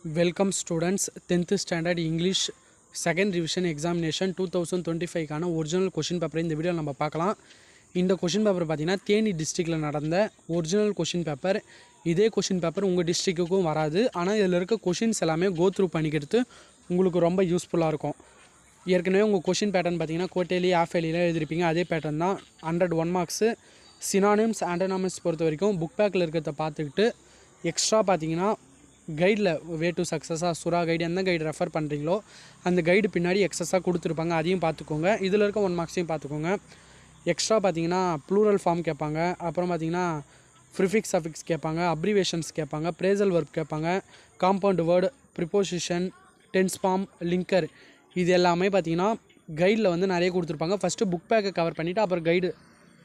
Welcome students, 10th standard English second revision examination 2025 கான original question paper இந்த வீடியோவில் நம்ம பார்க்கலாம். இந்த கொஷின் பேப்பர் பார்த்தீங்கன்னா தேனி டிஸ்ட்ரிக்டில் நடந்த ஒரிஜினல் கொஷின் பேப்பர். இதே கொஷின் பேப்பர் உங்கள் டிஸ்ட்ரிக்ட்டுக்கும் வராது. ஆனால் இதில் இருக்க கொஷின்ஸ் எல்லாமே கோ த்ரூ பண்ணிக்கிறது உங்களுக்கு ரொம்ப யூஸ்ஃபுல்லாக இருக்கும். ஏற்கனவே உங்கள் கொஷின் பேட்டர்ன் பார்த்தீங்கன்னா கோட்டேலி ஆஃபேலியில் எழுதிருப்பீங்க. அதே பேட்டர்ன் தான் 101 மார்க்ஸு. சினானிம்ஸ் ஆண்டனாமிம்ஸ் பொறுத்த வரைக்கும் புக் பேக்கில் இருக்கிறத பார்த்துக்கிட்டு எக்ஸ்ட்ரா பார்த்தீங்கன்னா கைடில் வே டு சக்ஸஸாக சுறா கைடு எந்த கைடு ரெஃபர் பண்ணுறீங்களோ அந்த கைடு பின்னாடி எக்ஸஸாக கொடுத்துருப்பாங்க. அதையும் பார்த்துக்கோங்க. இதில் இருக்க 1 மார்க்ஸையும் பார்த்துக்கோங்க. எக்ஸ்ட்ரா பார்த்தீங்கன்னா ப்ளூரல் ஃபார்ம் கேட்பாங்க. அப்புறம் பார்த்தீங்கன்னா ப்ரிஃபிக்ஸ் அஃபிக்ஸ் கேட்பாங்க. அப்ரிவேஷன்ஸ் கேட்பாங்க. பிரேசல் வர்ப் கேட்பாங்க. Compound word, preposition, tense form, linker, இது எல்லாமே பார்த்தீங்கன்னா கைடில் வந்து நிறைய கொடுத்துருப்பாங்க. ஃபஸ்ட்டு புக் பேக்கை கவர் பண்ணிவிட்டு அப்புறம் கைடு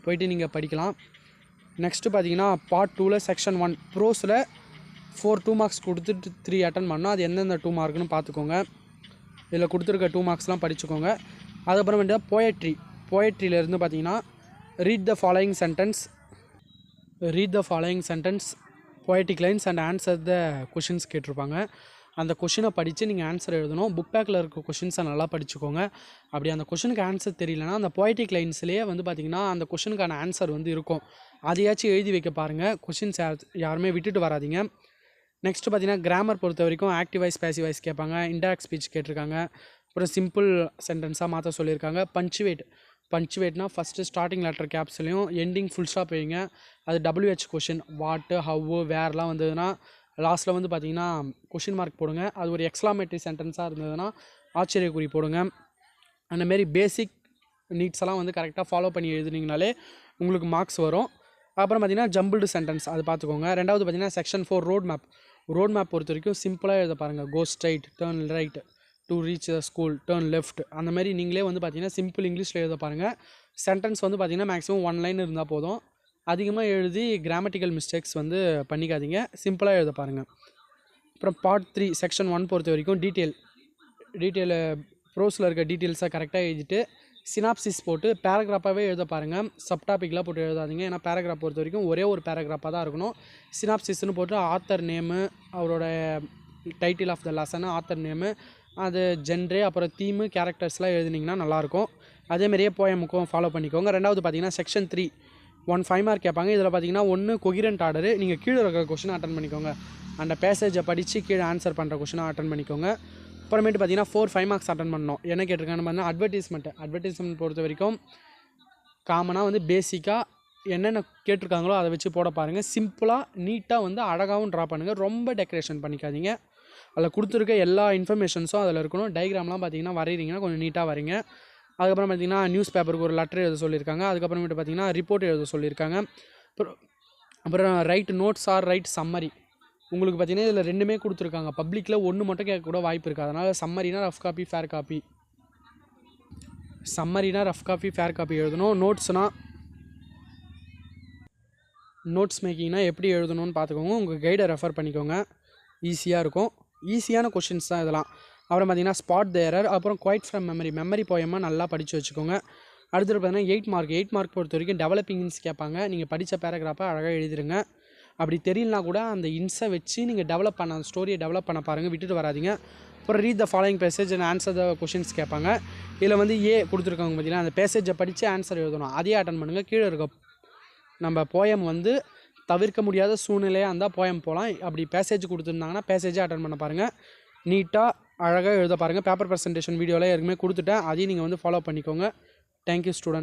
போய்ட்டு நீங்கள் படிக்கலாம். நெக்ஸ்ட்டு பார்த்தீங்கன்னா பார்ட் 2ல் செக்ஷன் 1 ப்ரோஸில் 2 மார்க்ஸ் கொடுத்துட்டு 3 அட்டன் பண்ணோம். அது எந்தெந்த 2 மார்க்னு பார்த்துக்கோங்க. இதில் கொடுத்துருக்க 2 மார்க்ஸ்லாம் படிச்சுக்கோங்க. அதுக்கப்புறம் வந்து போயட்ரியிலேருந்து பார்த்தீங்கன்னா read the following sentence poetic lines and answer the questions கேட்டிருப்பாங்க. அந்த கொஷினை படித்து நீங்கள் ஆன்சர் எழுதணும். புக் பேக்கில் இருக்க கொஷின்ஸை நல்லா படிச்சுக்கோங்க. அப்படி அந்த கொஷினுக்கு ஆன்சர் தெரியலனா அந்த poetic லைன்ஸ்லேயே வந்து பார்த்திங்கன்னா அந்த கொஷினுக்கான ஆன்சர் வந்து இருக்கும். அதையாச்சும் எழுதி வைக்க பாருங்கள். கொஷின்ஸ் யாருமே விட்டுட்டு வராதிங்க. நெக்ஸ்ட்டு பார்த்தீங்கன்னா கிராமர் பொறுத்த வரைக்கும் ஆக்டிவ் வாய்ஸ், பேசிவ் வாய்ஸ் கேட்பாங்க. இன்டெரக்ட் ஸ்பீச் கேட்டிருக்காங்க. அப்புறம் சிம்பிள் சென்டென்ஸாக மாற்ற சொல்லியிருக்காங்க. பஞ்சுவேட்னா ஃபஸ்ட்டு ஸ்டார்டிங் லெட்டர் கேப்ஸ்லையும் எண்டிங் ஃபுல் ஸ்டாப் வைங்க. அது WH கொஷின், வாட்டு, ஹவ்வு, வேர்லாம் வந்ததுன்னா லாஸ்ட்டில் வந்து பார்த்தீங்கன்னா கொஷின் மார்க் போடுங்க. அது ஒரு எக்ஸ்க்ளாமேட்டரி சென்டென்ஸாக இருந்ததுன்னா ஆச்சரியக்குறி போடுங்க. அந்தமாரி பேசிக் நீட்ஸ் எல்லாம் வந்து கரெக்டாக ஃபாலோ பண்ணி எழுதுனீங்கனாலே உங்களுக்கு மார்க்ஸ் வரும். அப்புறம் பார்த்தீங்கன்னா ஜம்பிள்டு சென்டென்ஸ் அது பார்த்துக்கோங்க. ரெண்டாவது பார்த்தீங்கன்னா செக்ஷன் 4 ரோட் மேப் பொறுத்த வரைக்கும் சிம்பிளாக எழுத பாருங்கள். Go straight, turn right, to reach the school, turn left, அந்த மாதிரி நீங்களே வந்து பார்த்தீங்கன்னா சிம்பிள் இங்கிலீஷில் எழுத பாருங்கள். சென்டென்ஸ் வந்து பார்த்தீங்கன்னா மேக்ஸிமம் 1 லைன் இருந்தால் போதும். அதிகமாக எழுதி கிராமட்டிக்கல் மிஸ்டேக்ஸ் வந்து பண்ணிக்காதீங்க. சிம்பிளாக எழுத பாருங்கள். அப்புறம் பார்ட் 3 செக்ஷன் 1 பொறுத்த வரைக்கும் டீட்டெயிலு ப்ரோஸில் இருக்க டீட்டெயில்ஸை கரெக்டாக எழுதிட்டு சினாப்சிஸ் போட்டு பேராகிராஃபாகவே எழுத பாருங்கள். சப்டாபிக்லாம் போட்டு எழுதாதீங்க. ஏன்னா பேராகிராஃப் பொறுத்த வரைக்கும் ஒரே ஒரு பேராகிராஃபாக தான் இருக்கணும். சினாப்சிஸ்ன்னு போட்டு ஆத்தர் நேமு, அவரோட title of the lesson, author name, அது ஜென்ரே, அப்புறம் தீமு, கேரக்டர்ஸ்லாம் எழுதினீங்கன்னா நல்லாயிருக்கும். அதேமாரியே போயமுக்கும் ஃபாலோ பண்ணிக்கோங்க. ரெண்டாவது பார்த்தீங்கன்னா செக்ஷன் 3 5 மார்க் கேட்பாங்க. இதில் பார்த்தீங்கன்னா 1 கொகிரண்ட் ஆர்டரு. நீங்கள் கீழே இருக்கிற கொஷினை அட்டன் பண்ணிக்கோங்க. அந்த பேசேஜை படித்து கீழே ஆன்சர் பண்ணுற கொஷினை அட்டன் பண்ணிக்கோங்க. அப்புறமேட்டு பார்த்தீங்கன்னா 5 மார்க்ஸ் அட்டன் பண்ணணும். என்ன கேட்டிருக்காங்கன்னு பார்த்தீங்கன்னா அட்வர்டைஸ்மெண்ட் பொறுத்த வரைக்கும் காமனாக வந்து பேசிக்காக என்னென்ன கேட்டிருக்காங்களோ அதை வச்சு போட பாருங்கள். சிம்பிளாக நீட்டாக வந்து அழகாகவும் ட்ரா பண்ணுங்கள். ரொம்ப டெக்கரேஷன் பண்ணிக்காதீங்க. அதில் கொடுத்துருக்க எல்லா இன்ஃபர்மேஷன்ஸும் அதில் இருக்கணும். டயக்ராம்லாம் பார்த்தீங்கன்னா வரைகிறீங்கன்னா கொஞ்சம் நீட்டாக வரைங்க. அதுக்கப்புறம் பார்த்தீங்கன்னா நியூஸ் பேப்பருக்கு ஒரு லெட்டர் எழுத சொல்லியிருக்காங்க. அதுக்கப்புறமேட்டு பார்த்தீங்கன்னா ரிப்போர்ட் எழுத சொல்லியிருக்காங்க. அப்புறம் write notes or write summary. உங்களுக்கு பார்த்தீங்கன்னா இதில் 2மே கொடுத்துருக்காங்க. பப்ளிக்கில் 1 மட்டும் கேட்கக்கூட வாய்ப்பு இருக்குது. அதனால் சம்மரினா ரஃப் காப்பி, ஃபேர் காப்பி எழுதணும். நோட்ஸ் மேக்கிங்னா எப்படி எழுதணும்னு பார்த்துக்கோங்க. உங்கள் கைடை ரெஃபர் பண்ணிக்கோங்க. ஈஸியாக இருக்கும். ஈஸியான கொஷின்ஸ் தான் இதெல்லாம். அப்புறம் பார்த்தீங்கன்னா ஸ்பாட் த எரர். அப்புறம் குவைட் ஃப்ரம் மெமரி போயமாக நல்லா படித்து வச்சுக்கோங்க. அடுத்தது பார்த்தீங்கன்னா 8 மார்க் பொறுத்த வரைக்கும் டெவலப்பிங் இன்ஸ் கேட்பாங்க. நீங்கள் படித்த பேராகிராஃபை அழகாக எழுதிருங்க. அப்படி தெரியலனா கூட அந்த இன்ஸை வச்சு நீங்கள் அந்த ஸ்டோரியை டெவலப் பண்ண பாருங்கள். விட்டுட்டு வராதிங்க. அப்புறம் read the following passage and answer the questions கேட்பாங்க. இதில் வந்து கொடுத்துருக்காங்க பார்த்தீங்கன்னா அந்த பேசேஜை படித்து ஆன்சர் எழுதணும். அதையே அட்டன் பண்ணுங்கள். கீழே இருக்க நம்ம போயம் வந்து தவிர்க்க முடியாத சூழ்நிலையாக இருந்தால் போயம் போகலாம். அப்படி பேசேஜ் கொடுத்துருந்தாங்கன்னா பேசேஜை அட்டன் பண்ண பாருங்கள். நீட்டாக அழகாக எழுத பாருங்கள். பேப்பர் ப்ரெசன்டேஷன் வீடியோவில் ஏற்கனவே கொடுத்துட்டேன். அதையும் நீங்கள் வந்து ஃபாலோ பண்ணிக்கோங்க. Thank you students.